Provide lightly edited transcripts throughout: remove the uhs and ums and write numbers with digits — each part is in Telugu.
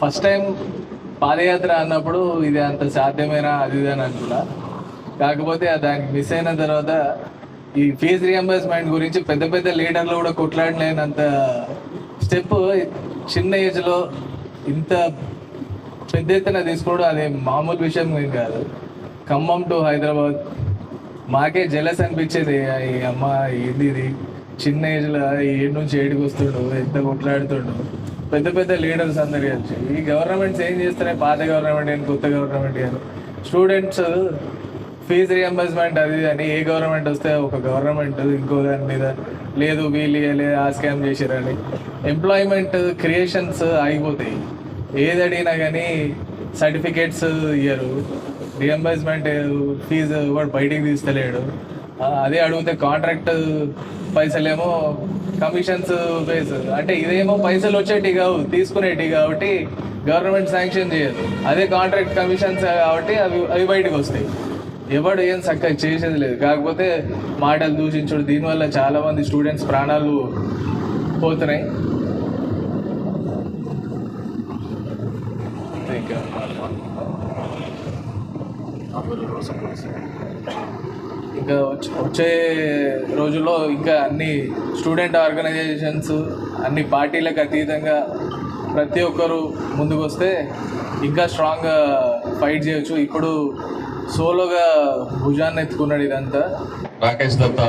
ఫస్ట్ టైం పాదయాత్ర అన్నప్పుడు ఇది అంత సాధ్యమేనా అది ఇది అని అనుకున్నా. కాకపోతే దానికి మిస్ అయిన తర్వాత ఈ ఫీజు రియంబర్స్మెంట్ గురించి పెద్ద పెద్ద లీడర్లు కూడా కొట్లాడలేనంత స్టెప్ చిన్న ఏజ్లో ఇంత పెద్ద ఎత్తున తీసుకోవడం అది మామూలు విషయం ఏం కాదు. ఖమ్మం టు హైదరాబాద్ మాకే జెలస్ అనిపించేది. ఈ అమ్మ ఏంది ఇది చిన్న ఏజ్లో 7 నుంచి 7కి వస్తుండు, ఎంత కొట్లాడుతుండు పెద్ద పెద్ద లీడర్స్ అందరు కలిసి. ఈ గవర్నమెంట్స్ ఏం చేస్తున్నాయి, పాత గవర్నమెంట్ కానీ కొత్త గవర్నమెంట్ కానీ స్టూడెంట్స్ ఫీజు రియంబర్స్మెంట్ అది అని ఏ గవర్నమెంట్ వస్తే ఒక గవర్నమెంట్ ఇంకో దాని మీద లేదు వీళ్ళు లేదు ఆ స్కామ్ చేసారని ఎంప్లాయ్మెంట్ క్రియేషన్స్ ఆగిపోతాయి. ఏది అడిగినా కానీ సర్టిఫికేట్స్ ఇయ్యరు, రియంబర్స్మెంట్ ఫీజు వాడు బయటికి తీస్తలేడు. అదే అడిగితే కాంట్రాక్ట్ పైసలేమో కమిషన్స్ బేస్, అంటే ఇదేమో పైసలు వచ్చేటి కావు తీసుకునేటి కాబట్టి గవర్నమెంట్ శాంక్షన్ చేయదు. అదే కాంట్రాక్ట్ కమిషన్స్ కాబట్టి అవి బయటకు వస్తాయి. ఎవడు ఏం చక్కగా చేసేది లేదు. కాకపోతే మాటలు దూషించుడు, దీనివల్ల చాలామంది స్టూడెంట్స్ ప్రాణాలు పోతున్నాయి. ఇంకా వచ్చే రోజుల్లో ఇంకా అన్ని స్టూడెంట్ ఆర్గనైజేషన్స్ అన్ని పార్టీలకు అతీతంగా ప్రతి ఒక్కరు ముందుకు వస్తే ఇంకా స్ట్రాంగ్గా ఫైట్ చేయొచ్చు. ఇప్పుడు సోలోగా భుజాన్ని ఎత్తుకున్నాడు ఇదంతా. రాకేష్ దత్తా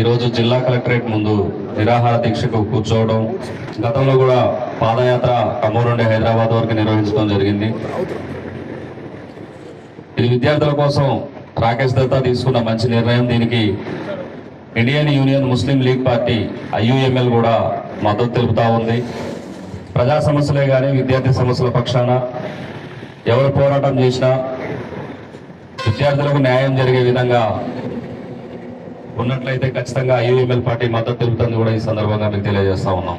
ఈరోజు జిల్లా కలెక్టరేట్ ముందు నిరాహార దీక్షకు కూర్చోవడం, గతంలో కూడా పాదయాత్ర ఖమ్మం నుండి హైదరాబాద్ వరకు నిర్వహించడం జరిగింది. ఇది విద్యార్థుల కోసం రాకేష్ దత్తా తీసుకున్న మంచి నిర్ణయం. దీనికి ఇండియన్ యూనియన్ ముస్లిం లీగ్ పార్టీ IUML కూడా మద్దతు తెలుపుతా ఉంది. ప్రజా సమస్యలే కానీ విద్యార్థి సమస్యల పక్షాన ఎవరు పోరాటం చేసినా విద్యార్థులకు న్యాయం జరిగే విధంగా ఉన్నట్లయితే ఖచ్చితంగా IUML పార్టీ మద్దతు తెలుపుతుంది కూడా ఈ సందర్భంగా మీకు తెలియజేస్తా ఉన్నాం.